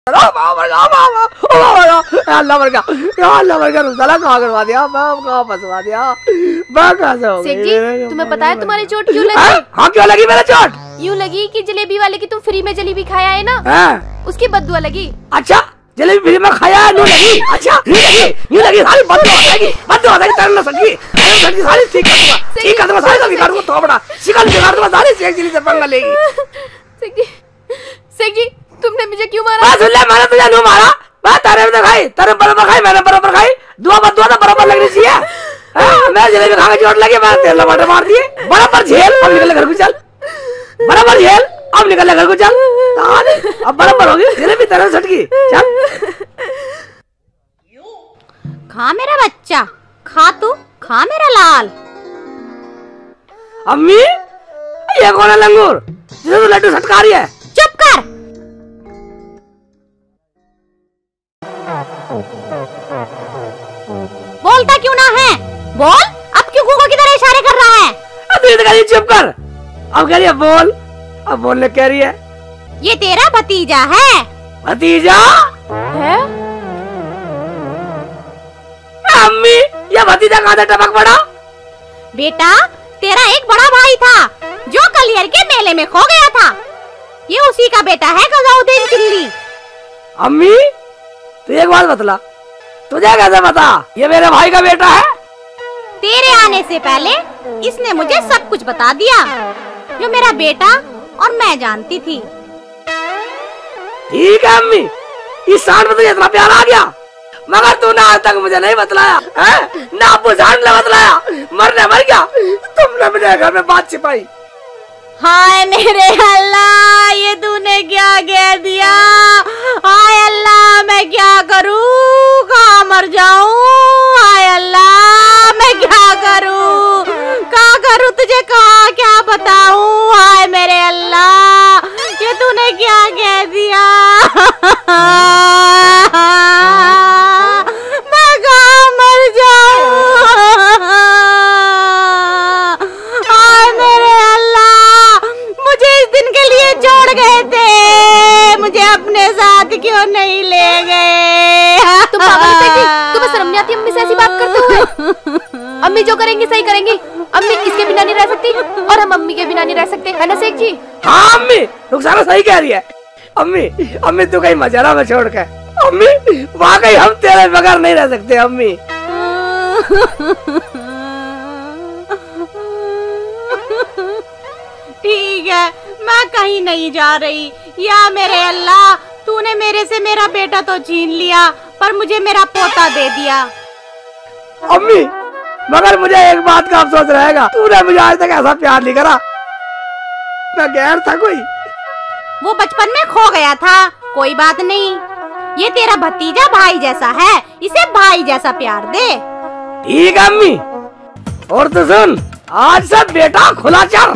अल्लाह मर गया, अल्लाह मर गया, साला कहाँ करवा दिया, कहाँ फंसवा दिया, शेख जी तुम्हें पता है तुम्हारी चोट क्यों लगी? हाँ क्यों लगी मेरा चोट? यूँ लगी कि जलेबी वाले की तुम फ्री में जलेबी खाया है ना, उसकी बददुआ लगी। अच्छा जलेबी फ्री में खाया है, यूँ लगी? अच्छा यूँ लगी सारी बददुआ हो जाएगी, बददुआ हो जाएगी, तरना सकी सारी ठीक कर दूंगा, ठीक कर दूंगा, सारी का बिगाड़ दूंगा, थोड़ा शिकल बिगाड़ दूंगा, सारी शेख जी से पंगा लेगी। शेख जी तुमने मुझे क्यों मारा? सुन ले, मैंने तुझे नहीं मारा, मैं तेरे भी तो खाई, तेरे बराबर खाई, मैंने बराबर खाई, दुआ बदुआ तो बराबर लगनी चाहिए। मैं जलेबी खा के चोट लगी, मैं तेल लमाटे मार दिए, बराबर झेल, अब निकल घर को चल, बराबर झेल, अब निकल घर को चल, अब बराबर होगी जलेबी तेरे सटकी, चल। खा मेरा बच्चा, खा तू, खा मेरा लाल। अम्मी ये कौन है लंगूर जिसे तू लड्डू सटका रही है? चुप कर। बोलता क्यों ना है? बोल, अब क्यों कुकुर की तरह इशारे कर रहा है? अब चुप कर, अब कह रही है बोल, अब बोलने कह रही है। ये तेरा भतीजा है। भतीजा है? अम्मी ये भतीजा कहाँ से टपक पड़ा? बेटा तेरा एक बड़ा भाई था जो कलियर के मेले में खो गया था, ये उसी का बेटा है गजाउद्दीन चिल्ली। अम्मी तू एक बात बतला, तुझे कैसे पता ये मेरे भाई का बेटा है? तेरे आने से पहले इसने मुझे सब कुछ बता दिया जो मेरा बेटा और मैं जानती थी। ठीक है अम्मी, इस सांड में तुझे इतना प्यार आ गया, मगर तूने आज तक मुझे नहीं बतलाया है, ना अबू जान ने बतलाया, मरने मर गया, तुमने मुझे घर में बात छिपाई। हाय मेरे अल्लाह, ये तूने क्या कह दिया? हाय अल्लाह मैं क्या करूं, कहाँ मर जाऊं? हाय अल्लाह मैं क्या करूं, कहाँ करूं, तुझे कहाँ क्या बताऊं? हाय मेरे अल्लाह ये तूने क्या कह दिया? मैं कहाँ मर जाऊं? हाय मेरे अल्लाह, मुझे इस दिन के लिए छोड़ गए थे, मुझे अपने साथ क्यों नहीं ले गए? तुम पागल हो, तुम्हें शर्म नहीं आती अम्मी से ऐसी बात करते हुए? अम्मी जो करेंगी सही करेंगी, अम्मी इसके बिना नहीं रह सकती और हम अम्मी के बिना नहीं रह सकते, है ना शेख जी? हाँ अम्मी रुखसाना सही कह रही है। अम्मी अम्मी तू कहीं मजारा में छोड़ के, अम्मी वाकई हम तेरे बगैर नहीं रह सकते अम्मी। ठीक है मैं कहीं नहीं जा रही। या मेरे अल्लाह, तूने मेरे से मेरा बेटा तो छीन लिया पर मुझे मेरा पोता दे दिया। अम्मी मगर मुझे एक बात का अफसोस रहेगा, तूने मुझे आज तक ऐसा प्यार नहीं करा, मैं गैर था कोई। वो बचपन में खो गया था, कोई बात नहीं, ये तेरा भतीजा भाई जैसा है, इसे भाई जैसा प्यार दे। ठीक है अम्मी, और तो सुन, आज से बेटा खुला चल,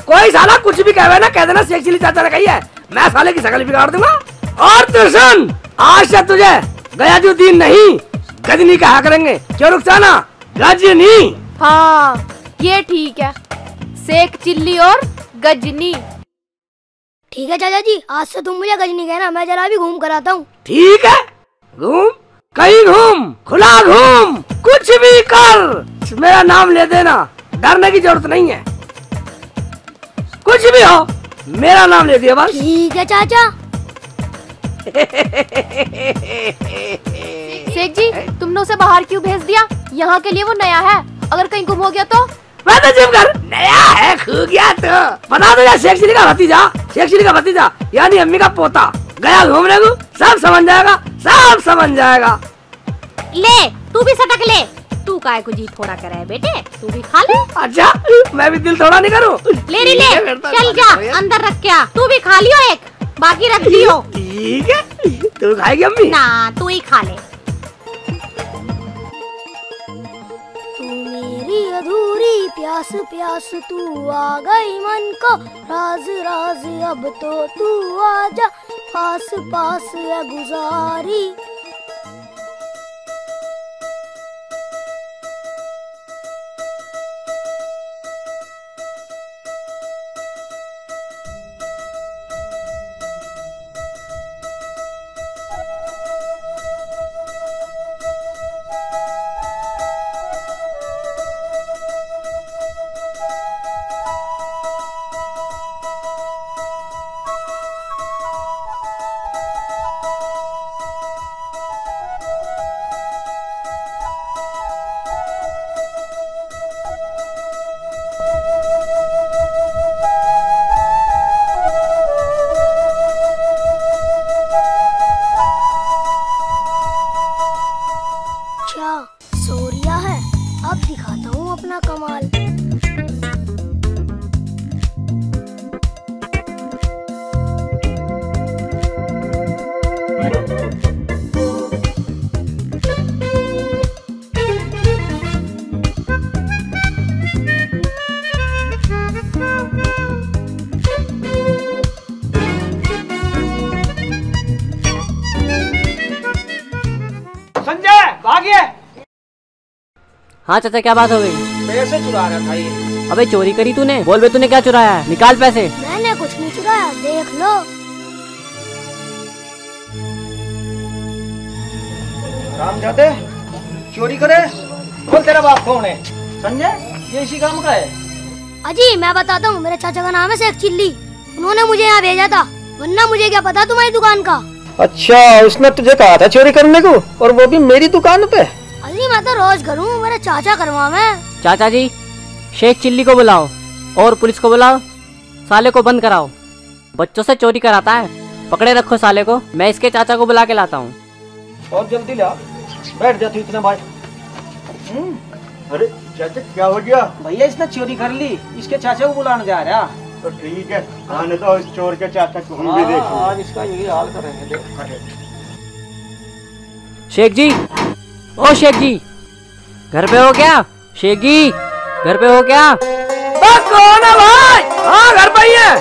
कोई साला कुछ भी कहे ना कह देना शेख चिल्ली चाचा ने कही है, मैं साले की शकल बिगाड़ दूंगा। और तो सुन, आज से तुझे गयाजुद्दीन नहीं गजनी कहा करेंगे, क्यों रुखसाना? गजनी। हाँ ये ठीक है, शेख चिल्ली और गजनी। ठीक है चाचा जी, आज से तुम मुझे गजनी कहना, मैं जरा भी घूम कर आता हूँ। ठीक है, घूम कहीं घूम, खुला घूम, कुछ भी कर, मेरा नाम ले देना, डरने की जरूरत नहीं है, कुछ भी हो मेरा नाम ले दिया बस। ठीक है चाचा। शेख जी तुमने उसे बाहर क्यों भेज दिया? यहाँ के लिए वो नया है, अगर कहीं गुम हो गया तो? मैं तो चुप कर, नया है खो गया तो बता दो, शेख चिल्ली का भतीजा, शेख चिल्ली का भतीजा यानी अम्मी का पोता गया घूमने को, सब समझ जाएगा, सब समझ जाएगा। ले तू भी सटक ले, तू काय को जी थोड़ा करे बेटे, तू भी खा ले। अच्छा मैं भी दिल थोड़ा नहीं करूँ? ले री ले, चल जा अंदर रख, क्या तू भी खा लियो एक, बाकी रख दियो। ठीक है, तू खाएगी अम्मी? ना तू ही खा ले। तू मेरी अधूरी प्यास प्यास तू आ गई मन को, राज राज अब तो तू आजा, पास पास है गुजारी। लिया है, अब दिखाता हूँ अपना कमाल। संजय भागिए। हाँ चाचा, क्या बात हो गई? पैसे चुरा रहा था ये। अबे चोरी करी तूने? बोल बे, तूने क्या चुराया है? निकाल पैसे। मैंने कुछ नहीं चुराया, देख लो। काम जाते चोरी करे। बोल तेरा बाप कौन है? संजय, ये इसी काम का है। अजी मैं बताता हूँ, मेरे चाचा का नाम है शेख चिल्ली। उन्होंने मुझे यहाँ भेजा था, वरना मुझे क्या पता तुम्हारी दुकान का। अच्छा, उसने तुझे कहा था चोरी करने को, और वो भी मेरी दुकान पे। अजी मैं तो रोज करूँ, मेरे चाचा करवावे। चाचा जी, शेख चिल्ली को बुलाओ और पुलिस को बुलाओ, साले को बंद कराओ। बच्चों से चोरी कराता है, पकड़े रखो साले को। मैं इसके चाचा को बुला के लाता हूँ। और जल्दी ला, बैठ जा तू इतना भाई। अरे चाचा क्या हो गया? भैया इसने चोरी कर ली, इसके चाचा को बुलाने जा रहा। तो ठीक है, आने तो इस चोर के चाचा को हम भी देखेंगे। आज इसका यही हाल करेंगे, देख। शेख जी, ओ शेख जी, घर पे हो क्या? शेख जी, घर पे हो क्या? कौन है भाई? हाँ घर पे ही है।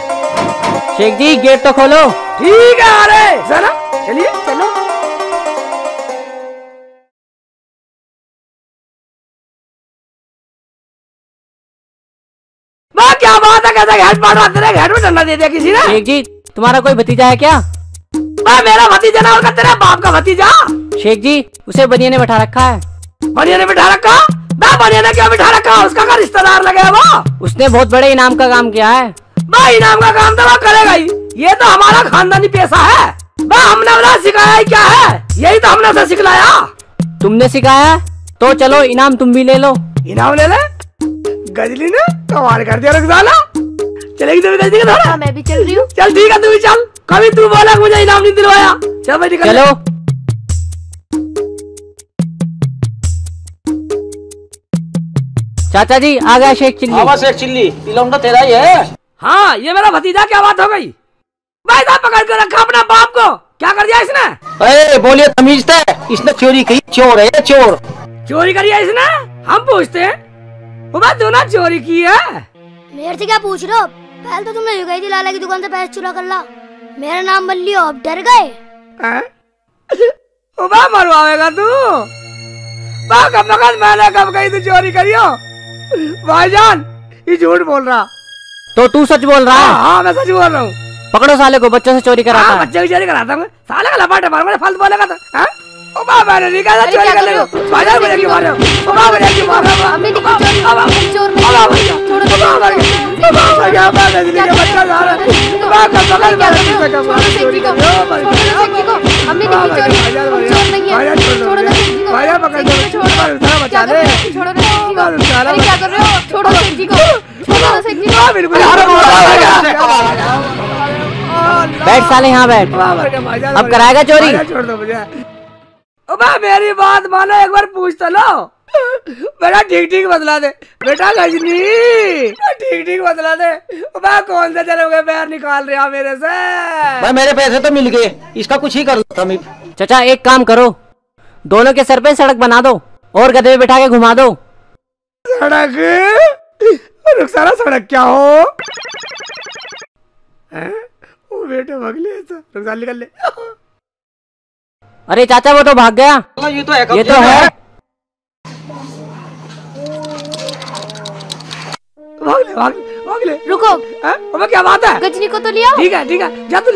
शेख जी, गेट तो खोलो। ठीक है, अरे चलो, चलिए चलो। क्या बात है, कैसा घेट पाड़ रहा? तेरे घेट में डंडा दे दिया किसी ने? शेख जी, तुम्हारा कोई भतीजा है क्या? मेरा भतीजा ना होगा, तेरे बाप का भतीजा। शेख जी, उसे बनिया ने बैठा रखा है। बनिया ने बिठा रखा? बनिया ने क्या बिठा रखा? उसका क्या रिश्तेदार लगे है वो? उसने बहुत बड़े इनाम का काम किया है। इनाम का काम तो वो करेगा ही, ये तो हमारा खानदानी पैसा है। हमने उन्हें सिखाया ही क्या है, यही तो हमने उसे सिखलाया। तुमने सिखाया? तो चलो इनाम तुम भी ले लो। इनाम ले ले? गजली ने कमाल कर दिया रुखसाना। चलेगी तू भी गजली के साथ? हाँ मैं भी चल रही हूँ। चल ठीक है, तू भी चल। कभी तू बोला मुझे इनाम नहीं दिलवाया। चल भाई निकल। चलो। चाचा जी, आ गया शेख चिल्ली। हाँ शेख चिल्ली, लौंडा तेरा ही है। हाँ ये मेरा भतीजा। क्या बात हो गई? भाई साहब पकड़ कर रखा अपने बाप को, क्या कर दिया इसने? अरे बोलिए तमीज से, इसने चोरी की। चोर है ये, चोर। चोरी करी है इसने? हम पूछते हैं, तू ना चोरी की है? मेरे से क्या पूछ रहे हो? पहले तो तुमने गई थी लाला की दुकान से पैसे चुरा कर ला, मेरा नाम बन लियो, अब डर गए? मरवाएगा तू? कब मैंने कब कही तू चोरी करियो? भाईजान ये झूठ बोल रहा। तो तू सच बोल रहा है? हाँ मैं सच बोल रहा हूँ। पकड़ो साले को, बच्चों से चोरी कराता है। बच्चे की चोरी कराता हूँ साले का लपाटे मार, मुझे फालतू बोलेगा तो। मैंने नहीं कहा चोरी कर लेगा। भाईजान मुझे क्यों मार रहे हो? मुझे क्यों मार रहे हो? अम्मी नहीं चोर नहीं, छोड़ो क्या कर अम्मी नहीं चोर नहीं है, छोड़ो ना शेख जी को। छोड़ो ना शेख जी को। अरे क्या कर रहे हो? छोड़ो शेख जी को, छोड़ो ना शेख जी को। बैठ साले, यहाँ बैठ। अब कराएगा चोरी? छोड़ दो मुझे। मेरी बात मानो, एक बार पूछ तो लो। बेटा ठीक ठीक बतला दे बेटा, गजनी ठीक ठीक बतला दे। कौन से चले हुए पैर निकाल रहा मेरे से? भाई मेरे पैसे तो मिल गए, इसका कुछ ही कर लो। चाचा एक काम करो, दोनों के सर पे सड़क बना दो और गधे पे बिठा के घुमा दो। सड़क? रुखसाना सड़क क्या हो? वो बेटे भगले रुखसाना निकल ले। अरे चाचा वो तो भाग गया। ये तो है, ये तो है। भाग ले भाग भाग ले। रुको, अबे क्या बात है? गजनी को तो लिया। ठीक है जा तू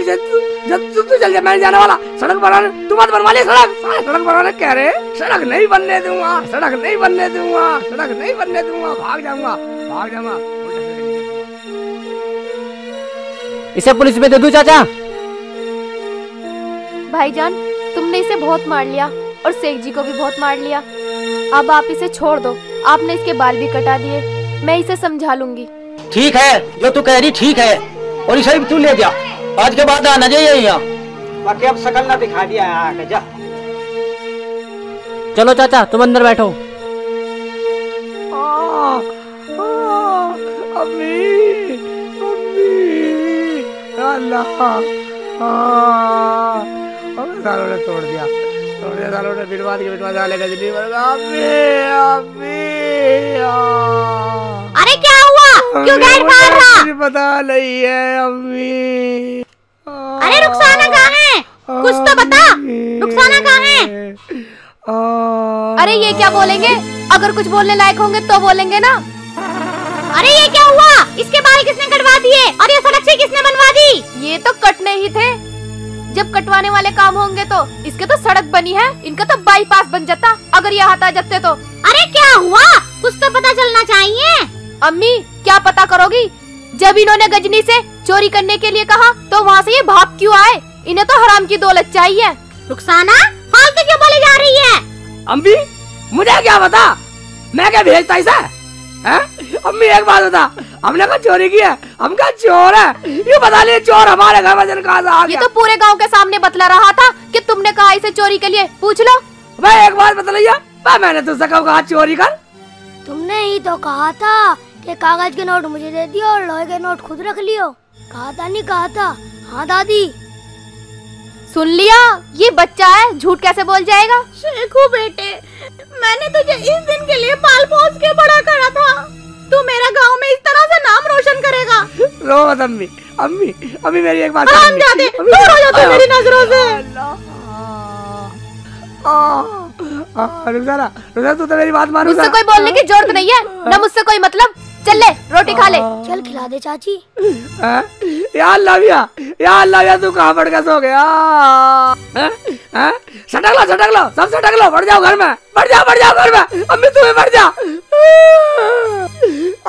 चल जा, मैं जाने वाला। सड़क बनाने तू मत बनवा ले। सड़क बनाने कह रहे, सड़क नहीं बनने दूंगा, सड़क नहीं बनने दूंगा, सड़क नहीं बनने दूंगा। भाग जाऊंगा। इसे पुलिस में दे दूं चाचा? भाईजान तुमने इसे बहुत मार लिया और शेख जी को भी बहुत मार लिया, अब आप इसे छोड़ दो। आपने इसके बाल भी कटा दिए, मैं इसे समझा लूंगी। ठीक है, जो तू कह रही ठीक है, और इसे भी तू ले जा। आज के बाद आना चाहिए यहाँ। बाकी अब शकल ना दिखा दिया आके जा। चलो चाचा तुम अंदर बैठो। अम्मी अम्मी अल्लाह सालों ने तोड़ दिया सालों ने बिटवा डाले गजनी अम्मी अम्मी अरे क्या हुआ? क्यों गेट मार रहा? मुझे पता नहीं है अम्मी। अरे रुखसाना कहाँ है? कुछ तो बता, रुखसाना कहाँ है? अरे ये क्या बोलेंगे? अगर कुछ बोलने लायक होंगे तो बोलेंगे ना। अरे ये क्या हुआ? इसके बाल किसने कटवा दिए और ये सड़क से किसने बनवा दी? ये तो कटने ही थे। जब कटवाने वाले काम होंगे तो इसके तो सड़क बनी है, इनका तो बाईपास बन जाता अगर ये हाथ आ जाते तो। अरे क्या हुआ? कुछ तो पता चलना चाहिए। अम्मी क्या पता करोगी? जब इन्होंने गजनी से चोरी करने के लिए कहा तो वहाँ से ये भाग क्यों आए? इन्हें तो हराम की दौलत चाहिए। रुखसाना फालतू क्यों बोली जा रही है? अम्मी मुझे क्या बता, मैं क्या भेजता इसे? अम्मी एक बात बता, हमने कहा चोरी की है, हम क्या चोर है? ये बता ले चोर हमारे घर में कहाँ से आ गया? ये तो पूरे गांव के सामने बतला रहा था कि तुमने कहा इसे चोरी के लिए, पूछ लो। मैं एक बात बता लिया, मैंने तुझसे कहा चोरी कर। तुमने ही तो कहा था कि कागज के नोट मुझे दे दियो और लोहे के नोट खुद रख लियो। कहा था नहीं कहा था? हाँ दादी सुन लिया, ये बच्चा है, झूठ कैसे बोल जाएगा? शेखू बेटे, मैंने तुझे इस दिन के लिए पाल पोस के बड़ा करा था। तू मेरा गांव में इस तरह से नाम रोशन करेगा। रो मत अम्मी, अम्मी अम्मी मेरी एक बात हम जाते दूर हो जाते मेरी नजरों से। रुखसाना तू तो मेरी बात मान। मुझसे कोई बोलने की जरूरत नहीं है, न मुझसे कोई मतलब। चल ले रोटी खा ले। चल खिला दे चाची। यार लाविया तू कहाँ पड़ सो गया? सटक लो सब सटक लो, बढ़ जाओ घर में, बढ़ जाओ घर में। अम्मी तुम्हें बढ़ जा।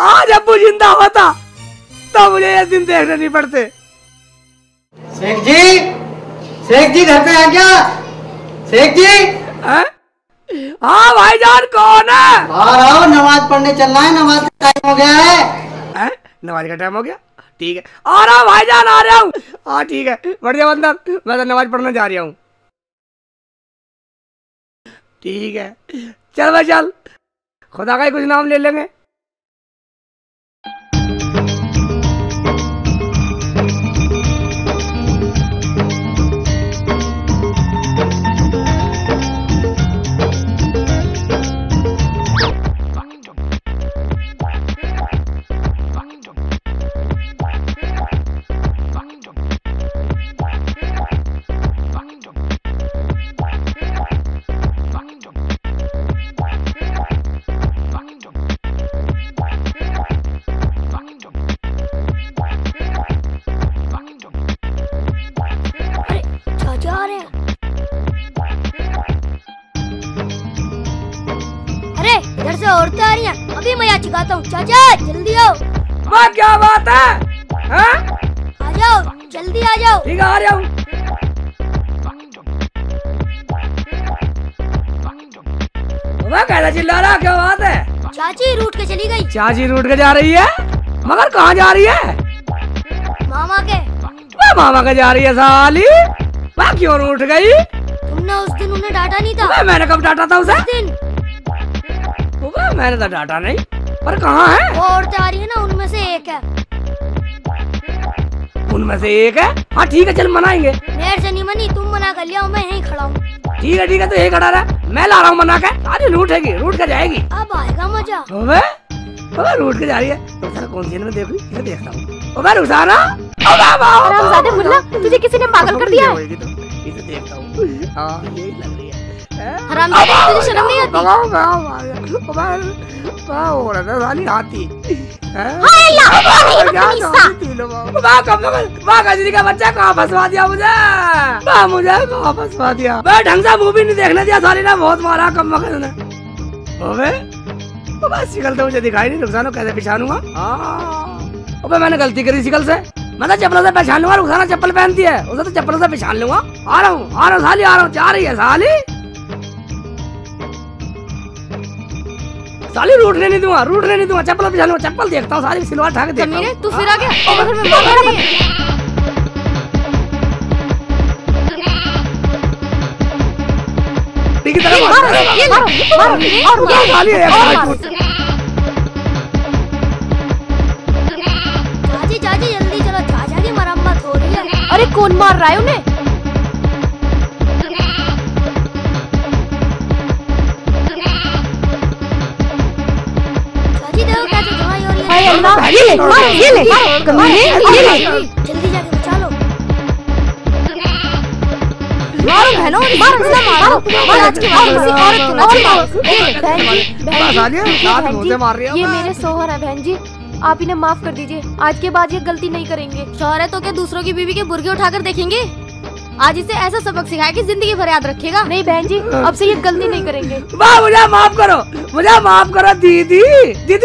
आज अब्बू जिंदा होता तो मुझे ये दिन देखने नहीं पड़ते। शेख जी घर पे आ क्या? शेख जी हाँ भाईजान कौन है? बाहर आओ, नमाज पढ़ने चलना है, नमाज का टाइम हो गया है। नमाज का टाइम हो गया? ठीक है आ रहा हूँ भाईजान, आ रहा हूँ। हाँ ठीक है, बढ़ जाओ अंदर, मैं तो नमाज पढ़ने जा रहा हूँ। ठीक है चल भाई चल, खुदा का ही कुछ नाम ले लेंगे। औरतें आ रही हैं, अभी मैं यहाँ चिकाता हूँ। चाचा जल्दी आओ। वाह क्या बात है, हाँ? आ जाओ जल्दी आ जाओ। ठीक है आ रहा हूँ। कैसा चिल्ला रहा, क्या बात है? चाची रूठ के चली गई। चाची रूठ के जा रही है? मगर कहाँ जा रही है? मामा के। मामा के जा रही है साली? वह क्यों रूठ गई? तुमने उस दिन उन्हें डांटा नहीं था? मैंने कब डांटा था उसे? उस दिन मैंने तो डांटा नहीं, पर कहाँ है? वो औरतें आ रही है ना, उनमें से एक है। उनमें से एक है? हाँ ठीक है चल मनाएंगे। मेरे से नहीं मनी, तुम मना कर लिया, मैं यहीं खड़ा हूँ। ठीक है तो यही खड़ा रहा, मैं ला रहा हूँ मना के। अरे रूठेगी, रूठ के जाएगी। अब आएगा मजा। रूठ के जा रही है तो सारा कौन सी में देखो, इसे देखता हूँ। रुखसाना हरामजादे मुल्ला, तुझे किसी ने पागल कर दिया है? इसे देखता हूँ, हाँ यही लग रही है। हरामजादे तुझे शर्म नहीं आती? का बच्चा कहाँ फंसवा दिया मुझे कहाँ फंसवा दिया? ढंग से मूवी नहीं देखने दिया, साली ने बहुत मारा कम वक्त ने। शिकल तो मुझे दिखाई नहीं, रुखसाना कैसे पहचानूंगा? अबे मैंने गलती करी शिकल से, मैं तो चप्पल से पहचान लूंगा। रुखसाना चप्पल पहनती है, उसे तो चप्पल से पहचान लूंगा। आ रहा हूँ साली, आ रहा हूँ। जा रही है साली रूठने नहीं दूंगा, चप्पल पहचान लूंगा। चप्पल देखता हूँ साली, सिलवा ठाक देखता हूँ। तू फिर आ गया, तेरे घर में मार ठीक है अरे कौन मार रहा है उन्हें? चाची देखो कैसे धुआं हो रही है। हाय अल्लाह, ये ले जल्दी जाके बचा लो। मारो बहनों, मारो आज के बाद किसी औरत को ना मारो। बहन जी, ये मेरे सोहर है बहन जी, आप इन्हें माफ कर दीजिए। आज के बाद ये गलती नहीं करेंगे। शौहर तो क्या दूसरों की बीवी के बुर्गे उठाकर देखेंगे? आज इसे ऐसा सबक सिखाया कि जिंदगी भर याद रखेगा। नहीं बहन जी, अब से ये गलती नहीं करेंगे। वाह, मुझे माफ करो दीदी,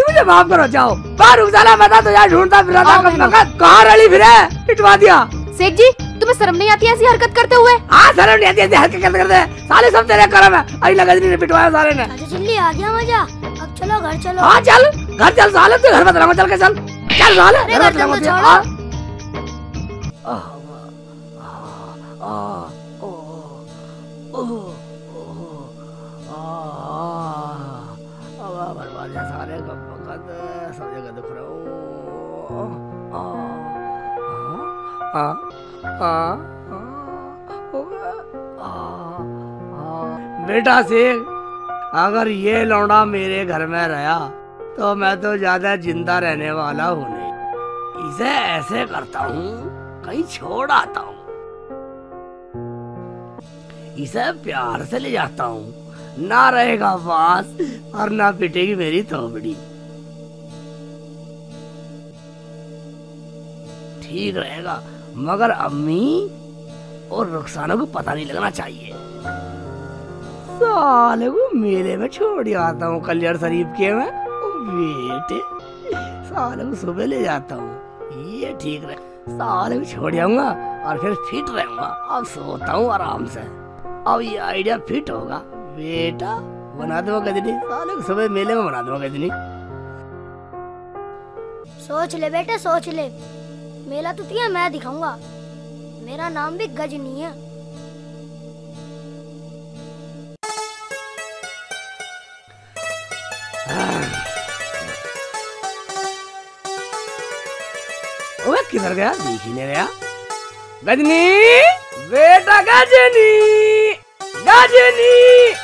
मुझे माफ करो। जाओ बाहर उजाला, मैं तो यार ढूंढता फिर रहा था, कहाँ रली फिरे, पिटवा दिया। शेख जी, तुम्हें शर्म नहीं आती ऐसी हरकत करते हुए? हाँ, शर्म नहीं आती ऐसी हरकत करते, साले सब तेरे करम है। अभी गजनी ने पिटवाया साले ने। चाचा चिल्ली आ गया मजा, अब चलो घर चलो। हाँ चल, घर चल साले, तू घर मत रहो, चल के चल साले, घर मत रहो। सारे सब जगह दुख रहा बेटा शेख, अगर ये लौंडा मेरे घर में रहा तो मैं तो ज्यादा जिंदा रहने वाला हूँ नहीं। इसे ऐसे करता हूँ, कहीं छोड़ आता हूँ, इसे प्यार से ले जाता हूँ, ना रहेगा पास और ना पिटेगी मेरी थोपड़ी। ठीक रहेगा, मगर अम्मी और रुखसाना को पता नहीं लगना चाहिए। साले को मेले में छोड़ आता हूँ, कल्याण शरीफ के में बेटे, साले को सुबह ले जाता हूँ, ये ठीक रहे। साले को छोड़ जाऊंगा और फिर फिट रहूंगा। अब सोता हूँ आराम से, अब ये आइडिया फिट होगा। बेटा बना दो गजनी, साले को सुबह मेले में बना दो गजनी। सोच ले बेटे, सोच ले, मेला तो तुझे मैं दिखाऊंगा। मेरा नाम भी गजनी है। ओए किधर गया, दिख ही नहीं गया। गजनी बेटा, गजनी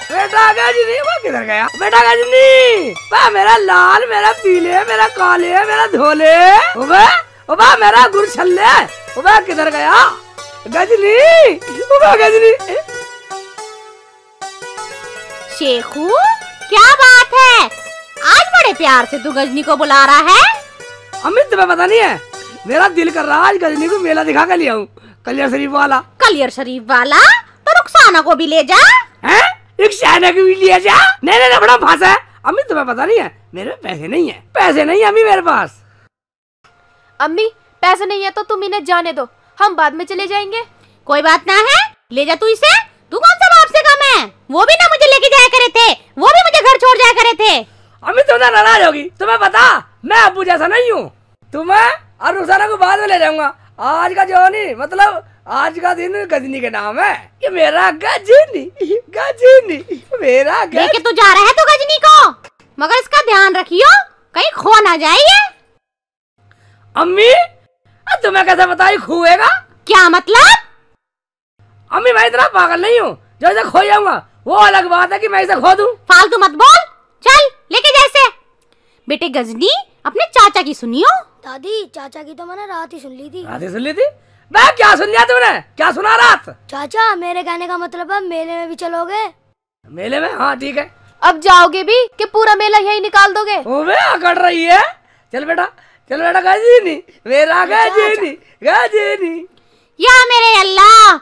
बेटा, गजनी वो किधर गया? बेटा गजनी, बा मेरा लाल, मेरा पीले, मेरा काले, मेरा धोले, ओबा मेरा गुरछल्ले, ओबा किधर गया? गजनी, ओबा गजनी। शेखू, क्या बात है? आज बड़े प्यार से तू गजनी को बुला रहा है? अमित तुम्हें पता नहीं है, मेरा दिल कर रहा आज गजनी को मेला दिखा कर लिया हूँ, कल्याण शरीफ वाला। कलियर शरीफ वाला? तो रुखसाना को भी ले जा। हैं? रुखसाना को भी ले जा? नहीं बड़ा फांसा है। अमित तुम्हें पता नहीं है, मेरे पैसे नहीं है, पैसे नहीं है अम्मी मेरे पास। अम्मी पैसे नहीं है तो तुम इन्हें जाने दो, हम बाद में चले जाएंगे। कोई बात ना है, ले जा तू इसे। तू कौन सा बाप से कम है? वो भी ना मुझे लेके जाया करे थे, वो भी मुझे घर छोड़ जाया करे थे। अमित तुम नाराज होगी, तुम्हें पता मैं अब्बू जैसा नहीं हूँ। तुम्हें और रुखसाना को बाद में ले जाऊंगा। आज का जो नहीं, मतलब आज का दिन गजनी के नाम है। ये मेरा गजनी मेरा गजनी। लेके तू जा रहा है तो गजनी को, मगर इसका ध्यान रखियो कहीं खो ना जाए। अम्मी तुम्हें कैसे पता ही खोएगा? क्या मतलब? अम्मी मैं इतना पागल नहीं हूँ जो इसे खो जाऊंगा। वो अलग बात है कि मैं इसे खो दूं। फालतू मत बोल, चल लेके जैसे। बेटे गजनी, अपने चाचा की सुनियो। दादी, चाचा की तो मैंने रात ही सुन ली थी। रात ही सुन ली थी? मैं क्या सुन लिया तुमने? क्या सुना रात? चाचा मेरे कहने का मतलब है मेले में भी चलोगे? मेले में? हाँ ठीक है। अब जाओगे भी कि पूरा मेला यही निकाल दोगे? ओबे अकड़ रही है। चल बेटा गजनी, मेरा गजनी। या मेरे अल्लाह,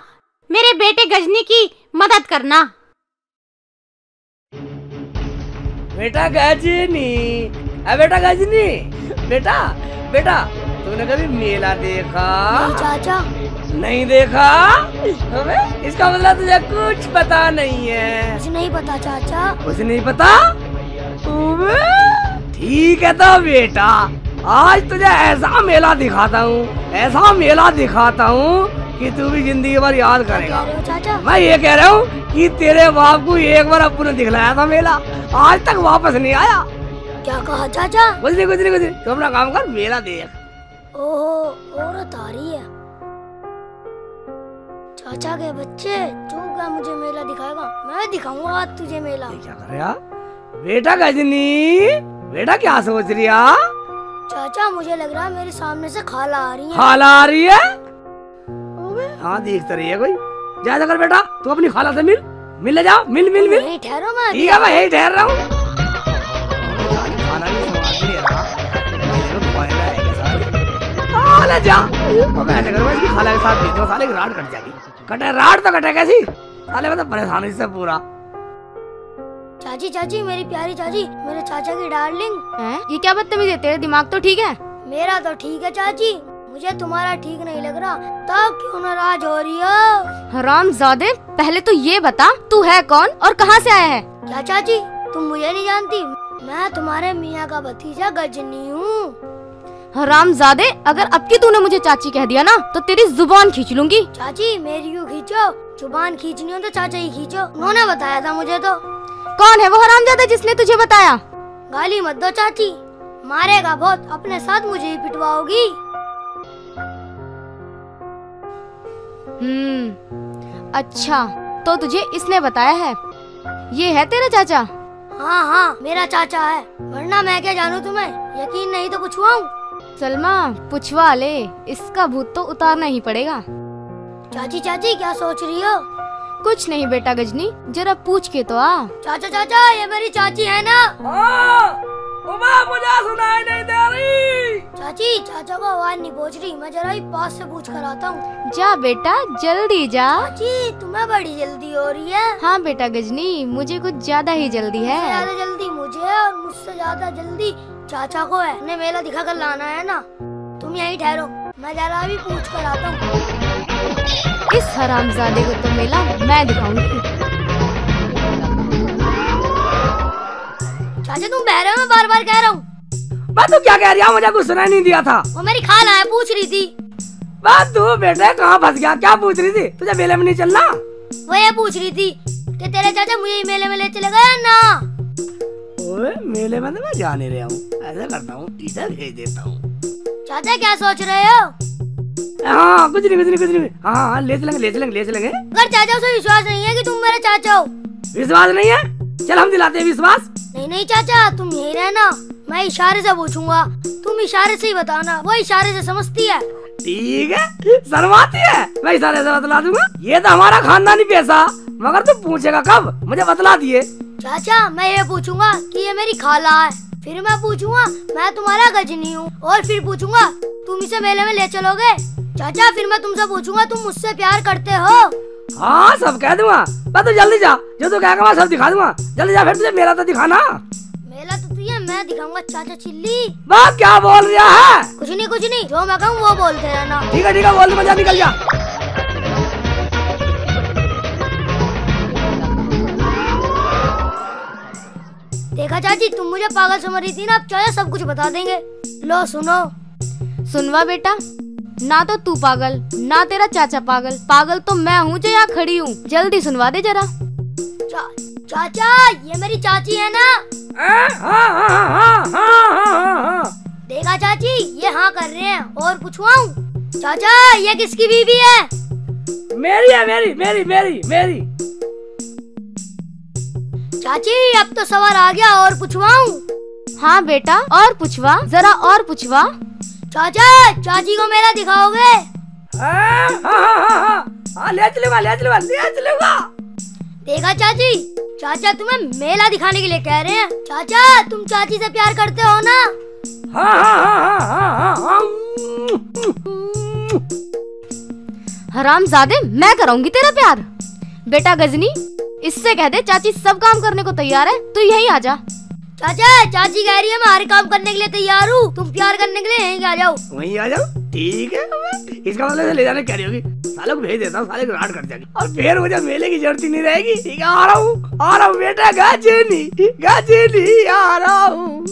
मेरे बेटे गजनी की मदद करना। बेटा गजनी, बेटा गजनी, बेटा तूने कभी मेला देखा? नहीं चाचा। नहीं देखा? अबे इसका मतलब तुझे कुछ पता नहीं है। कुछ नहीं पता चाचा। कुछ नहीं पता? ठीक है तो बेटा, आज तुझे ऐसा मेला दिखाता हूँ कि तू भी जिंदगी भर याद करेगा। चाचा मैं ये कह रहा हूँ कि तेरे बाप को एक बार अप्पू ने दिखलाया था मेला, आज तक वापस नहीं आया। क्या कहा चाचा? कुछ नहीं, तू अपना काम कर, मेला देख। ओहो, औरत आ रही है। चाचा के बच्चे, तू क्या मुझे मेला दिखाएगा? मैं दिखाऊंगा आज तुझे मेला। ये क्या कर रहा बेटा गजनी? बेटा क्या सोच रही है? चाचा मुझे लग रहा है मेरे सामने से खाला आ रही है। खाला आ रही है? हाँ देख तो रही है कोई। जा कर बेटा तू अपनी खाला से मिल ले जाओ, मिल। नहीं ठहरो, मैं ठीक है, मैं यही ठहर रहा हूँ। खाना भी स्वाद ले रहा। ले जा। मैं ऐसे करूँगा इसकी खाला के साथ भेज दूँ, साले की राड कट जाएगी। कटे राड तो कटे कैसी? साले मैं तो परेशान इससे पूरा। चाची मेरी प्यारी चाची, मेरे चाचा की डार्लिंग। हैं? ये क्या बदतमीजी है? तेरा दिमाग तो ठीक है? मेरा तो ठीक है चाची, मुझे तुम्हारा ठीक नहीं लग रहा, तब क्यों नाराज हो रही हो? हरामजादे, पहले तो ये बता तू है कौन और कहाँ से आया है? क्या चाची तुम मुझे नहीं जानती? मैं तुम्हारे मियाँ का भतीजा गजनी हूँ। हरामजादे, अगर अब की तूने मुझे चाची कह दिया ना तो तेरी जुबान खींच लूंगी। चाची मेरी क्यों खींचो? जुबान खींचनी हो तो चाचा ही खींचो, उन्होंने बताया था मुझे। तो कौन है वो हरामजादा जिसने तुझे बताया? गाली मत दो चाची, मारेगा बहुत, अपने साथ मुझे ही पिटवाओगी। अच्छा, तो तुझे इसने बताया है? ये है तेरा चाचा? हाँ मेरा चाचा है, वरना मैं क्या जानूँ? तुम्हें यकीन नहीं तो पूछवाऊं? सलमा पूछवा ले, इसका भूत तो उतारना ही पड़ेगा। चाची क्या सोच रही हो? कुछ नहीं बेटा गजनी, जरा पूछ के तो आ। चाचा ये मेरी चाची है ना? मुझे सुनाई नहीं दे रही। चाची चाचा को आवाज नहीं पहुँच रही, मैं जरा ही पास से पूछ कर आता हूँ। जा बेटा जल्दी जा। चाची तुम्हें बड़ी जल्दी हो रही है। हाँ बेटा गजनी, मुझे कुछ ज्यादा ही जल्दी है। ज्यादा जल्दी मुझे और मुझसे ज्यादा जल्दी चाचा को है। ने मेला दिखा कर लाना है ना। तुम यहीं ठहरो, मैं जरा अभी पूछ कर आता हूँ। इस हरामजादे को तो मेला मैं दिखाऊंगी। चाचा तुम बहरे हो, मैं बार बार कह रहा हूँ। बात तू क्या कह रही है? मुझे कुछ सुनाई नहीं दिया था। वो मेरी खाला है, पूछ रही थी। बात तू बेटे कहाँ फंस गया? क्या पूछ रही थी? तुझे मेले में नहीं चलना? वो ये पूछ रही थी कि तेरे चाचा मुझे मेले में ले चले गए ना। ओए मेले में तो मैं जा नहीं रहा हूँ, ऐसा करता हूँ टीचर भेज देता हूँ। चाचा क्या सोच रहे हो? हाँ कुछ नहीं। हाँ ले चलेंगे। अगर चाचा से विश्वास नहीं है कि तुम मेरे चाचा हो? विश्वास नहीं है? चल हम दिलाते हैं विश्वास। नहीं चाचा तुम यही रहना, मैं इशारे से पूछूंगा, तुम इशारे से ही बताना, वो इशारे से समझती है। ठीक है, शर्माती है, मैं इशारे से बतला दूंगा। ये तो हमारा खानदानी पैसा, मगर तू पूछेगा कब? मुझे बतला दिए। चाचा मैं ये पूछूंगा कि ये मेरी खाला है, फिर मैं पूछूंगा मैं तुम्हारा गजनी हूँ, और फिर पूछूंगा तुम इसे मेले में ले चलोगे? चाचा फिर मैं तुमसे पूछूंगा तुम मुझसे प्यार करते हो? हाँ सब कह दूंगा। बस तू जल्दी जा, जो तू कहेगा मैं सब दिखा दूंगा। जल्दी जा, फिर तुझे मेला तो दिखाना। मेला तो तुझे मैं दिखाऊंगा चाचा चिल्ली। बात क्या बोल रहा है? कुछ नहीं, जो मैं कहूँ वो बोलते रहना। ठीक है बोल, मजा निकल जा। देखा चाची तुम मुझे पागल समझ रही थी ना, अब चाचा सब कुछ बता देंगे। लो सुनो। सुनवा बेटा, ना तो तू पागल ना तेरा चाचा पागल तो मैं हूँ जो यहाँ खड़ी हूँ। जल्दी सुनवा दे जरा। चाचा ये मेरी चाची है ना? हाँ। देखा चाची ये हाँ कर रहे हैं, और पूछवाऊं? चाचा ये किसकी बीवी है? मेरी है, मेरी। चाची अब तो सवाल आ गया, और पूछवाऊं? हाँ बेटा और पूछवा, जरा और पूछवा। चाचा चाची को मेला दिखाओगे? हाँ, ले चलूंगा। देखा चाचा तुम्हें मेला दिखाने के लिए कह रहे हैं। चाचा तुम चाची से प्यार करते हो ना? हाँ। हरामजादे मैं कराऊंगी तेरा प्यार। बेटा गजनी इससे कह दे चाची सब काम करने को तैयार है, तू यहीं आ जा। चाचा चाची कह रही है मैं हर काम करने के लिए तैयार हूँ, तुम प्यार करने के लिए यहीं आ जाओ। वहीं आ जाओ, ठीक है। इसका मतलब ले जाने कह रही होगी, साले को भेज देता हूँ, साले को राट कर जाएगी, और फिर मुझे मेले की जरूरत ही नहीं रहेगी। ठीक है आ रहा हूँ बेटा, गजनी आ रहा हूँ।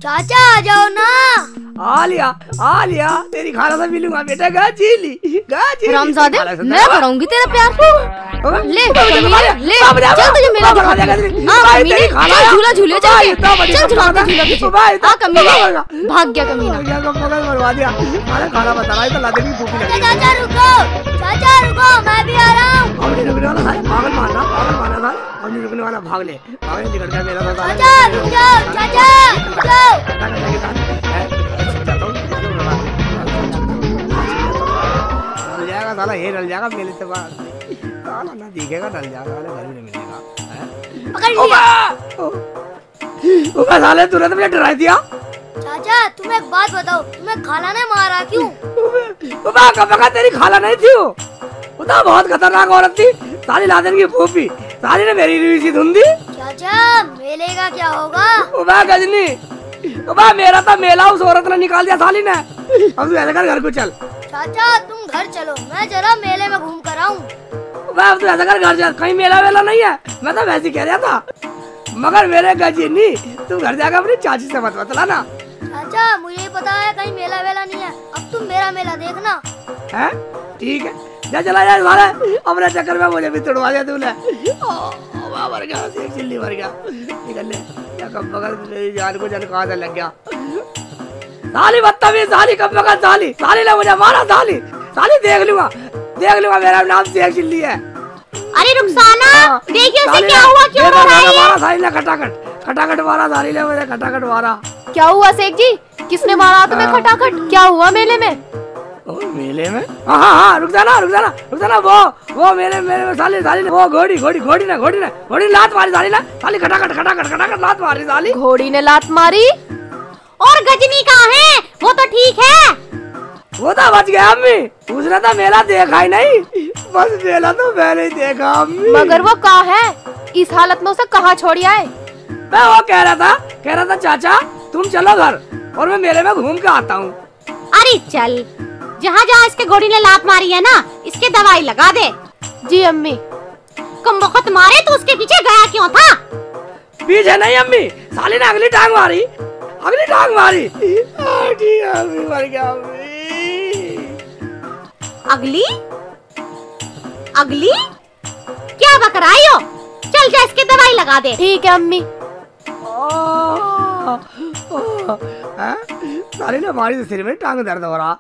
चाचा आ जाओ ना। आ लिया तेरी खाना से मिलूंगा बेटा। गाजीली रामजादे, मैं कराऊंगी तेरा प्यार। ले ले, चल तुझे मेरा दिखा देगा। कमीने, चल झूला झूले, चल झूला झूला। कमीने, भाग गया कमीना। मरवा दिया। अरे खाना बता रहा है तो लाते की भूख लगी। चाचा रुको, मैं भी आ रहा हूँ। अब नहीं रुकने वाला साले, पागल मारना साले। अब नहीं रुकने वाला, भाग ले निकल गया मेरा तो साला। चाचा रुक जाओ। डल जाएगा साला, ये डल जाएगा मेरे से बाद साला ना दिखेगा, डल जाएगा साले, घर भी नहीं मिलेगा। पकड़ लिया। ओबे साले तूने तो मुझे डरा दिया। चाचा तुम्हें एक बात बताओ, तुम्हें खाला ने मारा क्यों? ओबे कब तेरी खाला नहीं थी वो तो बहुत खतरनाक औरत थी साली, लादेन की फूफी। साली ने मेरी रीढ़ सी धुन दी। चाचा मेले का क्या होगा? ओबे गजनी, ओबे मेरा तो मेला उस औरत ने निकाल दिया साली ने। अब तू ऐसा कर, घर को चल। चाचा तुम घर चलो, मैं जरा मेले में घूम कर आऊँ। अब तू ऐसा कर, घर चल। कहीं मेला वेला नहीं है, मैं तो वैसे कह रहा था। मगर मेरे गजनी तू घर जाकर अपनी चाची से मत बतलाना। चाचा मुझे पता है कहीं मेला वेला नहीं है, अब तुम मेरा मेला देखना। है ठीक है, जा चला जाए सारे। अपने चक्कर में मुझे भी तोड़वा दिया तूने। मर गया, एक चिल्ली मर गया। निकल ले, क्या कब बगल मेरी जान को जन कहाँ से लग गया। साली बदतमीज, साली कब बगल, साली ने मुझे मारा। साली देख लूंगा मेरा नाम से एक चिल्ली है। अरे रुखसाना, देखिए उसे क्या हुआ, क्यों रो रहा है? मारा साली ने, खटाखट मारा साली ने मुझे, खटाखट मारा। क्या हुआ शेख जी, किसने मारा तुम्हें खटाखट? क्या हुआ मेले में? मेले में? हाँ, रुक जाना। वो मेले में साली वो घोड़ी ने लात मारी साली ने। साली खटाखट लात मारी साली। घोड़ी ने लात मारी? और गजनी कहाँ है? वो तो ठीक है। वो तो बच गया अम्मी, उसने तो मेला देखा ही नहीं। बस मेला तो मैंने ही देखा अम्मी। मगर वो कहाँ है? इस हालत में उसे कहाँ छोड़ आए? मैं वो कह रहा था चाचा तुम चलो घर और मैं मेले में घूम के आता हूँ। अरे चल, जहाँ इसके घोड़ी ने लात मारी है ना, इसके दवाई लगा दे। जी अम्मी। कम वक्त मारे तो उसके पीछे गया क्यों था? पीछे नहीं अम्मी, साली ने अगली टांग मारी। अम्मी मर गया अम्मी। अगली क्या बकराई हो? चल जा, इसकी दवाई लगा दे। ठीक है अम्मी। साली ने मारी तो सिर में टांग दर्द हो रहा।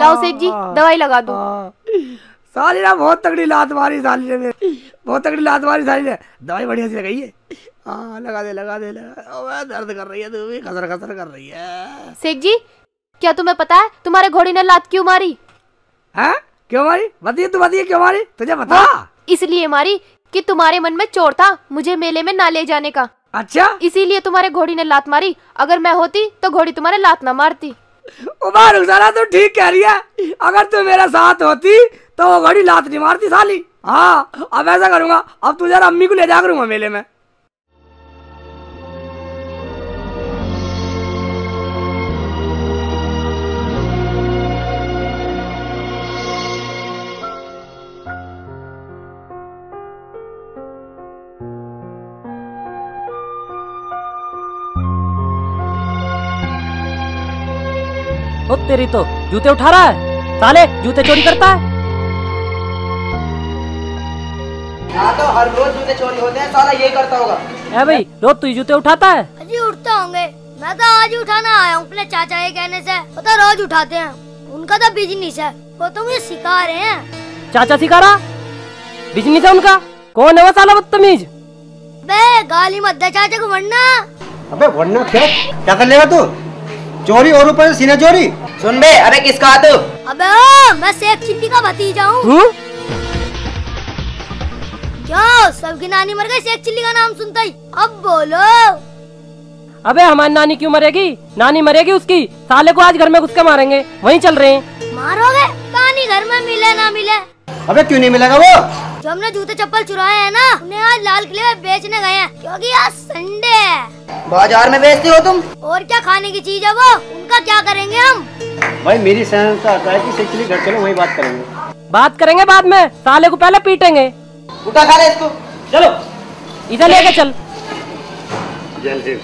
लाओ शेख जी, दवाई लगा दो। साली ने बहुत तगड़ी लात मारी साली ने। दवाई बढ़िया सी लगाई है। लगा दे। दर्द कर रही है, तू भी खसर कर रही है। शेख जी, क्या तुम्हें पता है तुम्हारे घोड़ी ने लात क्यों मारी? है क्यों मारी? बताइए क्यों मारी, तुझे बता। इसलिए मारी कि तुम्हारे मन में चोर था मुझे मेले में ना ले जाने का। अच्छा, इसीलिए तुम्हारे घोड़ी ने लात मारी। अगर मैं होती तो घोड़ी तुम्हारे लात ना मारती। रुखसाना तू ठीक कह रही है। अगर तू मेरे साथ होती तो वो घड़ी लात नहीं मारती साली। हाँ, अब ऐसा करूंगा, अब तू जरा अम्मी को ले जा करूंगा मेले में। ओ तेरी तो जूते उठा रहा है साले, जूते चोरी करता है। यहाँ तो हर रोज जूते चोरी होते हैं, साला यही करता होगा। ए भाई, रोज तू जूते उठाता है? अजी उठते होंगे, मैं तो आज उठाना आया हूँ अपने चाचा के कहने से। वो तो रोज उठाते हैं, उनका तो बिजनेस है, वो तो मुझे सिखा रहे हैं। चाचा सिखा रहा? बिजनेस है उनका? कौन है वो साला बदतमीज? बे गाली मत दे चाचा को वरना। अबे वरना क्या कर लेगा तू? चोरी और ऊपर सीना चोरी। सुन बे, अबे किसका तू? अबे मैं शेख चिल्ली का भतीजा हूँ। क्या सबकी नानी मर गई शेख चिल्ली का नाम सुनता ही? अब बोलो। अबे हमारी नानी क्यों मरेगी? नानी मरेगी उसकी। साले को आज घर में घुस के मारेंगे, वहीं चल रहे हैं। मारोगे? कहानी नहीं घर में मिले ना मिले। अबे क्यों नहीं मिलेगा वो? जो हमने जूते चप्पल चुराए हैं ना, उन्हें आज लाल किले में बेचने गए हैं, क्योंकि आज संडे है। बाजार में बेचती हो तुम? और क्या खाने की चीज है वो, उनका क्या करेंगे हम? भाई मेरी सहन आता है कि सेक्चुअली घर चलो वहीं बात करेंगे। बात करेंगे बाद में, साले को पहले पीटेंगे। उठा खा ले इसको। चलो इधर लेके चल। जल्दी।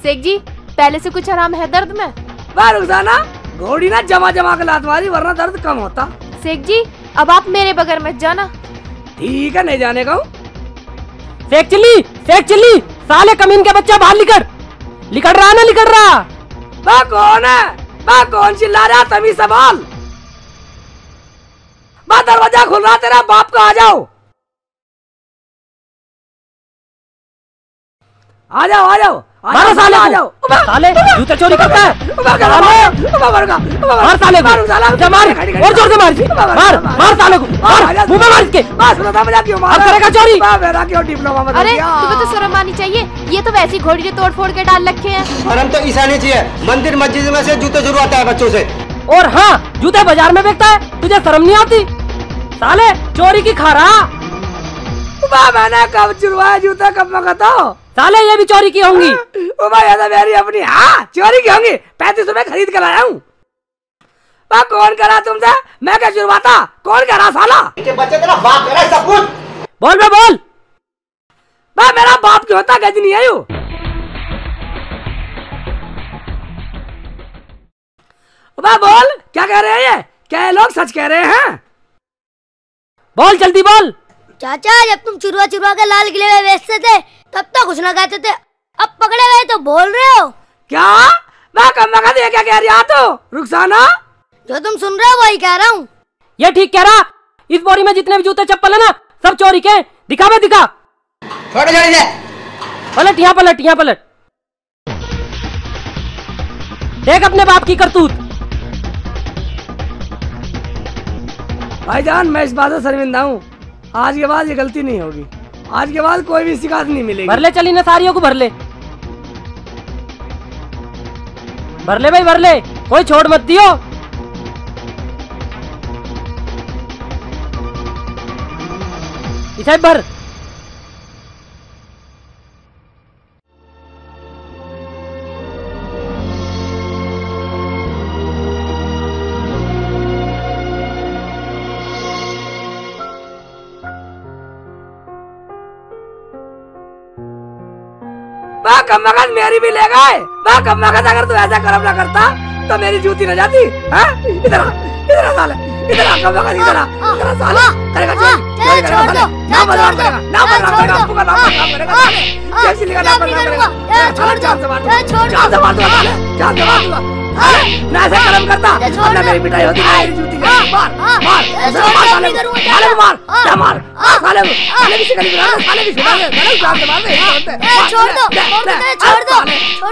शेख जी पहले से कुछ आराम है दर्द में? वाह रुखसाना, घोड़ी ना जमा जमा के लात मारी, वरना दर्द कम होता। शेख जी अब आप मेरे बगैर मत जाना। ठीक है, नहीं जाने का हूँ। शेख चिल्ली, साले कमीन के बच्चा बाहर लिकड़ रहा ना, लिकड़ रहा। बा कौन है? बा कौन चिल्ला रहा? तभी सवाल। बा दरवाजा खुल रहा, तेरा बाप का आ जाओ। आ जाओ मारो साले आ को। जाओ। साले जूते चोरी करता है। मार साले को, जा मार, और जोर से मार साले को, मार मुंह में मार इसके। अब करेगा चोरी। मेरा क्यों डिप्लोमा में? अरे तुम्हें तो शर्म आनी चाहिए, ये तो वैसी घोड़ी ने तोड़ फोड़ के डाल रखे हैं। और हम तो ईसानी चाहिए, मंदिर मस्जिद में से जूते जुड़वाता है बच्चों से। और हाँ, जूते बाजार में बेचता है, तुझे शर्म नहीं आती? साले चोरी की खा रहा। मैंने कब चुरवाया जूता, कब मंगाता? साले ये भी चोरी की होंगी। मेरी अपनी, हाँ चोरी की होंगी। 35 रुपए खरीद कर लाया हूँ। कौन करा तुमसे? मैं क्या चुरवाता? कौन करा साला? बच्चे तेरा बाप करा सब कुछ। बोल बे बोल। मेरा बाप क्यों होता? गज नहीं आयु। बोल, क्या कह रहे हैं ये? क्या ये लोग सच कह रहे हैं? बोल जल्दी बोल। चाचा जब तुम चुरवा के लाल किले में बेचते थे तब तो कुछ ना कहते थे, अब पकड़े गए तो बोल रहे हो क्या? मैं कम मगा दिया, क्या कह रही है तो रुखसाना? जो तुम सुन रहे हो वही कह रहा हूँ। ये ठीक कह रहा। इस बोरी में जितने भी जूते चप्पल है ना, सब चोरी के। दिखा मैं दिखा। पलट यहाँ पलट। देख अपने बाप की करतूत। भाईजान मैं इस बात से शर्मिंदा हूँ। आज के बाद ये गलती नहीं होगी। आज के बाद कोई भी शिकायत नहीं मिलेगी। भर ले चली ना सारियों को, भर ले भाई भर ले, कोई छोड़ मत दियो। इसे भर। कम वक्त मेरी भी ले गए। कम वक्त अगर तू ऐसा कर्म ना करता तो मेरी जूती न जाती। इधर साले, इधर कम वक्त, इधर साले करेगा चोरी करेगा साले। नाम बदनाम करेगा, नाम बदनाम करेगा, आपको का नाम बदनाम करेगा साले। जैसी लिखा नाम बदनाम करेगा। जान से मार दूंगा साले, जान से मार दूंगा। ना ऐसा कर्म करता ना मेरी पिटाई होती, मेरी जूती मार साले को, साले को मार साले की शिकली बना दे, साले की छुड़ा दे, जान से मार दे। छोड़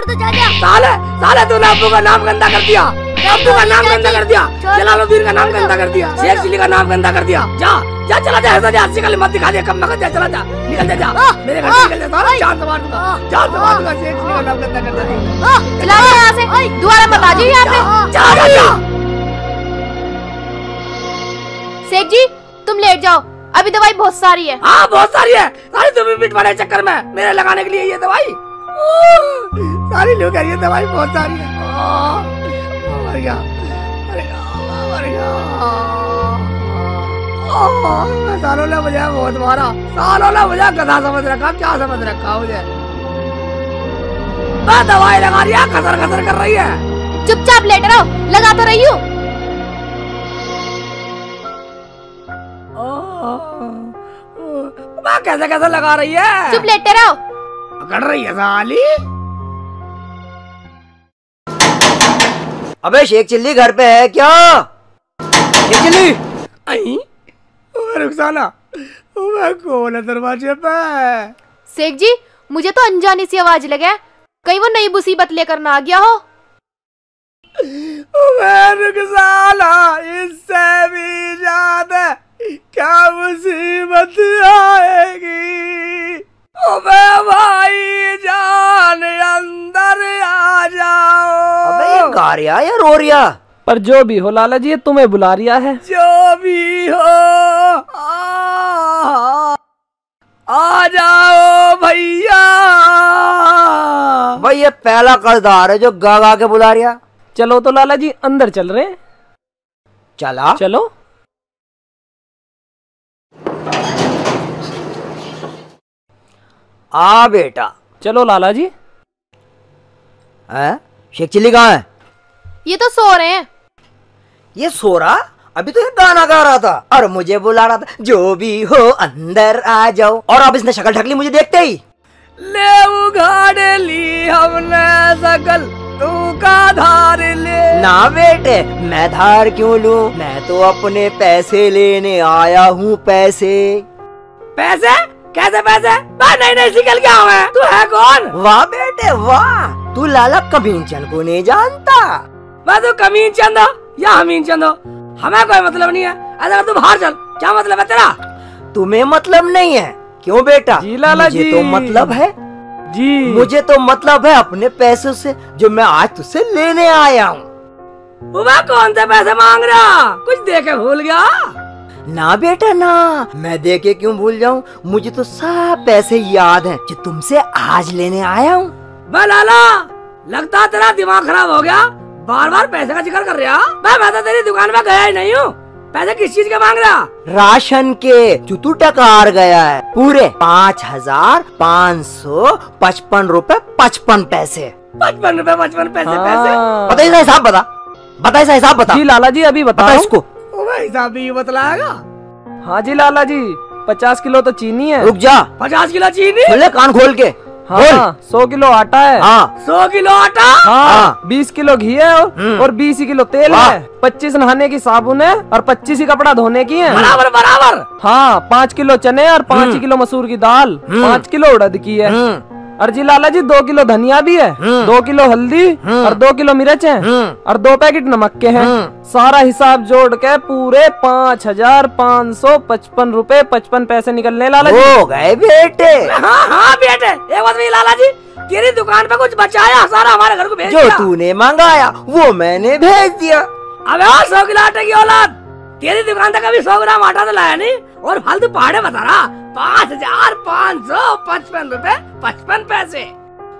दो चाचा। साले तूने अब्बू का नाम गंदा कर दिया, अब्बू का नाम गंदा कर दिया, जलालुद्दीन का नाम गंदा कर दिया, शेख चिल्ली का नाम गंदा कर दिया। जा चला जा, ऐसा जा, शिकली मत दिखा दे, कम ना कर जा, चला जा, निकल जा, मेरे घर से निकल जा, साले जान से मार दूंगा, जान से मार दूंगा। शेख चिल्ली का नाम गंदा कर दिया। चला जा यहाँ से, दोबारा मत आ जाइए यहाँ पे। जा। शेख जी तुम लेट जाओ, अभी दवाई बहुत सारी है। हाँ बहुत सारी है, सारी तुम भी पिटवाने के चक्कर में मेरे लगाने के लिए ये दवाई सारी लोग है, ये दवाई बहुत सारी है। मर गया। सालों ने मुझे बहुत मारा, सालों ने मुझे गधा समझ रखा, क्या समझ रखा मुझे। दवाई लगा रही है, खसर कर रही है। चुपचाप लेट रहो, लगा तो रही हूँ। कैसे लगा रही है? चुप लेटे रहो। पकड़ रही है साली। अबे शेख चिल्ली घर पे है क्या? शेख चिल्ली रुखसाना, मैं कौन है दरवाजे पे? शेख जी मुझे तो अनजानी सी आवाज लगे, कहीं वो नई मुसीबत लेकर ना आ गया हो। रुखसाना, इससे भी ज्यादा क्या मुसीबत आएगी? अबे भाई जान अंदर आ जाओ। अबे ये गा रिया या रो रिया? पर जो भी हो लाला जी, ये तुम्हें बुला रिया है। जो भी हो आ जाओ भैया। भाई ये पहला कर्जदार है जो गा गा के बुला रिया। चलो तो लाला जी अंदर चल रहे हैं। चला चलो। आ बेटा। चलो लाला जी। शेख चिल्ली कहाँ है? ये तो सो रहे हैं। ये सो रहा? अभी तो ये गाना गा रहा था और मुझे बुला रहा था, जो भी हो अंदर आ जाओ। और अब इसने शक्ल ढक ली मुझे देखते ही। ले उघाड़ ली हमने शकल, तू का धार ले। ना बेटे, मैं धार क्यों लूं? मैं तो अपने पैसे लेने आया हूँ। पैसे? पैसे? कैसे पैसे? नहीं नहीं निकल गया मैं। तू है कौन? वाह बेटे वाह, तू लाला कमीन चंद को नहीं जानता? मैं तो कमीन चंद या हमीन चंद हो, हमें कोई मतलब नहीं है। अगर तू बाहर चल। क्या मतलब है तेरा? तुम्हें मतलब नहीं है? क्यों बेटा? जी लाला जी। मुझे तो मतलब है जी। मुझे तो मतलब है अपने पैसों से जो मैं आज तुझसे लेने आया हूँ। वह कौन से पैसे मांग रहा? कुछ दे के भूल गया? ना बेटा ना, मैं दे के क्यों भूल जाऊँ? मुझे तो सब पैसे याद हैं जो तुमसे आज लेने आया हूँ। लाला लगता तेरा दिमाग खराब हो गया, बार बार पैसे का जिक्र कर रहा। मैं तो तेरी दुकान में गया ही नहीं हूँ। पैसे किस चीज के मांग रहा? राशन के। चुतू टकार गया है पूरे 5,555 रुपए 55 पैसे। 55 रुपए 55 पैसे? हाँ। बता इसका हिसाब बता। बता इसका हिसाब बता। जी लाला जी अभी बता बताओ इसको। हिसाब भी बतलाएगा? हाँ जी लाला जी, 50 किलो तो चीनी है। रुक जा। 50 किलो चीनी? खोले कान खोल के। हाँ 100 किलो आटा है। हाँ 100 किलो आटा? हाँ 20 किलो घी है और 20 किलो तेल है। 25 नहाने की साबुन है और 25 ही कपड़ा धोने की है। बराबर बराबर। हाँ 5 किलो चने और 5 किलो मसूर की दाल, 5 किलो उड़द की है। और जी लाला जी 2 किलो धनिया भी है, 2 किलो हल्दी और 2 किलो मिर्च है और 2 पैकेट नमक के हैं। सारा हिसाब जोड़ के पूरे 5,555 रुपए 55 पैसे निकलने लाला जी। हो गए बेटे। हाँ बेटे, एक बात भी लाला जी, तेरी दुकान पे कुछ बचाया? सारा हमारे घर को भेज जो दिया। तूने मंगाया वो मैंने भेज दिया। अबे 100 किलो आटे की औलाद, तेरी दुकान तक कभी 100 ग्राम आटा तो लाया नहीं और फालतू पहाड़े बता रहा। 5,555 रुपए 55 पैसे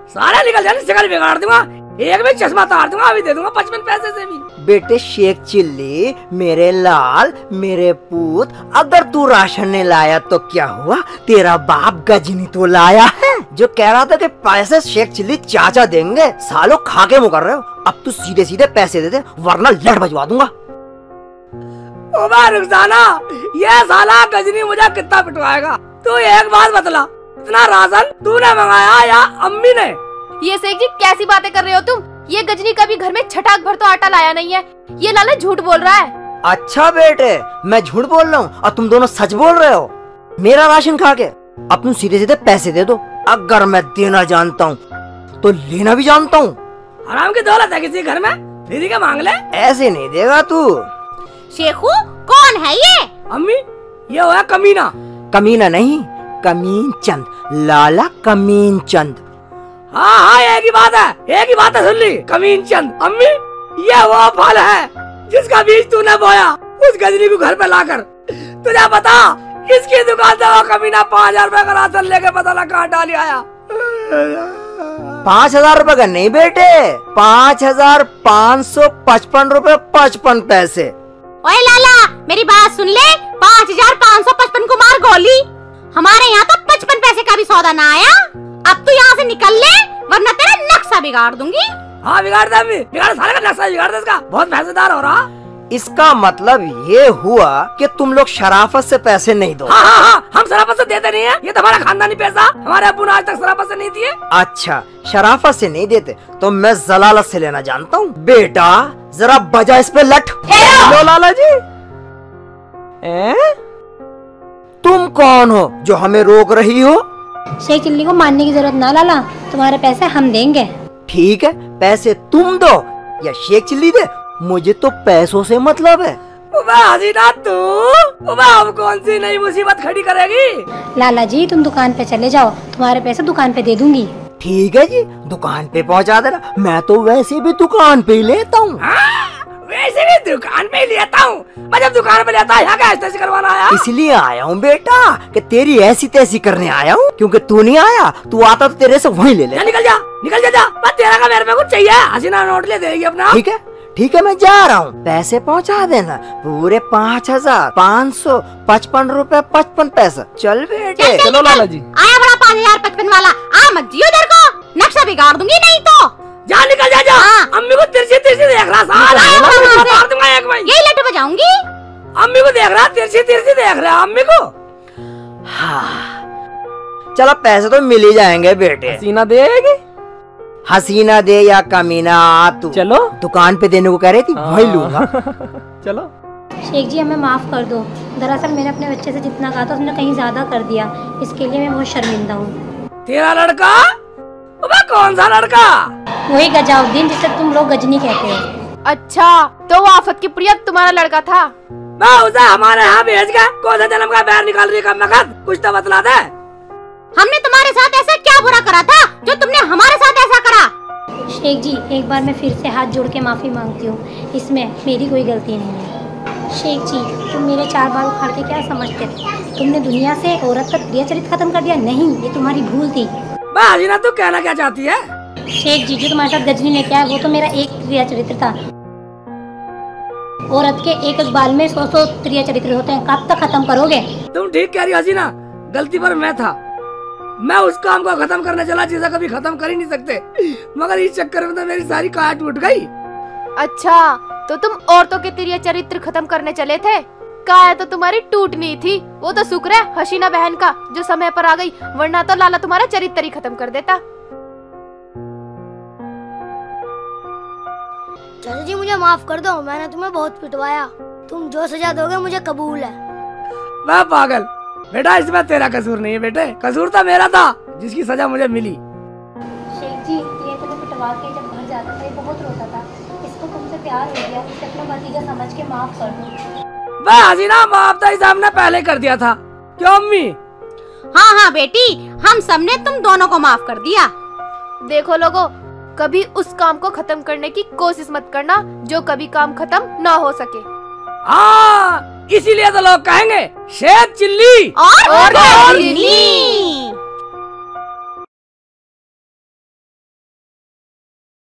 सारे निकल जाने, शिकल बिगाड़ दूंगा, एक भी चश्मा तार दूंगा, अभी दे दूंगा 55 पैसे से भी। बेटे शेख चिल्ली, मेरे लाल, मेरे पूत, अगर तू राशन नहीं लाया तो क्या हुआ? तेरा बाप गजनी तो लाया है जो कह रहा था कि पैसे शेख चिल्ली चाचा देंगे। सालों खा के मुकर रहे हो। अब तू सीधे सीधे पैसे दे दे वरना लड़ भजवा दूंगा। रुखसाना, ये साला गजनी मुझे कितना पिटवाएगा? तू एक बात बतला, इतना राशन तूने मंगाया या अम्मी ने? ये शेख जी कैसी बातें कर रहे हो तुम? ये गजनी कभी घर में छटाक भर तो आटा लाया नहीं है। ये लाला झूठ बोल रहा है। अच्छा बेटे, मैं झूठ बोल रहा हूँ और तुम दोनों सच बोल रहे हो मेरा राशन खा के। अब तुम सीधे सीधे पैसे दे दो। अगर मैं देना जानता हूँ तो लेना भी जानता हूँ। आराम की दौलत है किसी घर में, फ्री के मांग ले। ऐसे नहीं देगा तू। शेखू कौन है ये? अम्मी, ये हुआ कमीना। कमीना नहीं, कमीन चंद, लाला कमीन चंद। हाँ एक ही बात है, एक ही बात है, सुन ली। कमीन चंद। अम्मी, ये वो फल है जिसका बीज तूने बोया उस गजनी को घर पे लाकर। तुझे पता इसकी दुकान से वो कमीना 5,000 रुपए का राशन लेके पता लगा कहाँ डाली आया। 5,000 रुपए का नहीं बेटे, 5,555 रुपए 55 पैसे। ओए लाला मेरी बात सुन ले, 5,555 को मार गोली। हमारे यहाँ तो 55 पैसे का भी सौदा ना आया। अब तू यहाँ से निकल ले वरना तेरा नक्शा बिगाड़ दूंगी। हाँ बिगाड़ दे अम्मी, बिगाड़, सारे का नक्शा बिगाड़ दे इसका। बहुत पैसेदार हो रहा। इसका मतलब ये हुआ कि तुम लोग शराफत से पैसे नहीं दो। हाँ, हम शराफत से देते नहीं है। ये तो हमारा खानदानी पैसा, हमारे अब्बू ने आज तक शराफत से नहीं दिए। अच्छा, शराफत से नहीं देते तो मैं जलालत से लेना जानता हूँ। बेटा जरा बजा इस पे लठ। लो लाला जी। तुम कौन हो जो हमें रोक रही हो? शेख चिल्ली को मानने की जरूरत ना लाला, तुम्हारे पैसे हम देंगे। ठीक है, पैसे तुम दो या शेख चिल्ली दे, मुझे तो पैसों से मतलब है। हसीना तू अब कौन सी नई मुसीबत खड़ी करेगी? लाला जी तुम दुकान पे चले जाओ, तुम्हारे पैसे दुकान पे दे दूंगी। ठीक है जी, दुकान पे पहुंचा देना। मैं तो वैसे भी दुकान पे ही लेता हूँ। वैसे भी दुकान पे ही लेता हूँ। मैं जब दुकान पे लेता यहाँ क्या ऐसे करवाना आया? इसलिए आया हूँ बेटा कि तेरी ऐसी तैसी करने आया हूँ, क्योंकि तू नहीं आया, तू आता तो तेरे से वहीं ले ले। निकल जा बस तेरा का मेरे में कुछ चाहिए। हसीना नोट ले देगी अपना। ठीक है मैं जा रहा हूँ, पैसे पहुँचा देना पूरे 5,555 रुपए 55 पैसा। चल बेटे। चलो लाला जी। आया बड़ा 5,055 वाला, आ मत जियो देर को, नक्शा बिगाड़ दूंगी नहीं तो। जा निकल जा। अम्मी को तिरछी देख रहा मार दूंगा एक भाई। यही लट बजाऊंगी। अम्मी को देख रहा तिरछी देख रहा अम्मी को। चलो पैसे तो मिल ही जाएंगे बेटे। हसीना देगी? हसीना दे या कमीना, तू चलो दुकान पे देने को कह रही थी, वही लूंगा। चलो। शेख जी हमें माफ कर दो, दरअसल मैंने अपने बच्चे से जितना कहा था उसने कहीं ज्यादा कर दिया, इसके लिए मैं बहुत शर्मिंदा हूँ। तेरा लड़का? कौन सा लड़का? वही गजाउद्दीन जिसे तुम लोग गजनी कहते हो। अच्छा तो वो आफत की प्रिया तुम्हारा लड़का था? उसे हमारे यहाँ भेज के कौन सा जन्म का बैर निकाल रही है? कुछ तो बतला दे। हमने तुम्हारे साथ ऐसा क्या बुरा करा था जो तुमने हमारे साथ ऐसा करा? शेख जी एक बार मैं फिर से हाथ जोड़ के माफी मांगती हूँ, इसमें मेरी कोई गलती नहीं है। शेख जी तुम मेरे 4 बाल उखाड़ के क्या समझते थे? तुमने दुनिया से औरत का प्रिय चरित्र खत्म कर दिया। नहीं, ये तुम्हारी भूल थी। हसीना तू कहना क्या चाहती है? शेख जी जो तुम्हारे साथ गजनी लेके आया वो तो मेरा एक प्रिय चरित्र था। औरत के एक बाल में 100 प्रिय चरित्र होते हैं, कब तक खत्म करोगे? तुम ठीक कह रही हो हसीना, गलती पर मैं था। मैं उस काम को खत्म करने चला जिसे कभी खत्म कर ही नहीं सकते, मगर इस चक्कर में तो मेरी सारी काया टूट गई। अच्छा तो तुम औरतों के प्रिय चरित्र खत्म करने चले थे? काया तो तुम्हारी टूटनी थी, वो तो शुक्र है हसीना बहन का जो समय पर आ गई, वरना तो लाला तुम्हारा चरित्र ही खत्म कर देता। चाचा जी मुझे माफ कर दो, मैंने तुम्हें बहुत पिटवाया। तुम जो सजा दोगे मुझे कबूल है। मैं पागल बेटा, इसमें तेरा कसूर नहीं है बेटे, कसूर तो मेरा था जिसकी सजा मुझे मिली। शेख जी ये तुम्हें पिटवा के जब घर जाता था बहुत रोता था, इसको तुमसे प्यार हो गया, इसे अपना भतीजा समझ के माफ कर दो। हसीना माफ तो हमने पहले कर दिया था, क्यों अम्मी? हाँ बेटी, हम सबने तुम दोनों को माफ कर दिया। देखो लोगों, कभी उस काम को खत्म करने की कोशिश मत करना जो कभी काम खत्म ना हो सके। हाँ इसीलिए तो लोग कहेंगे शेख चिल्ली और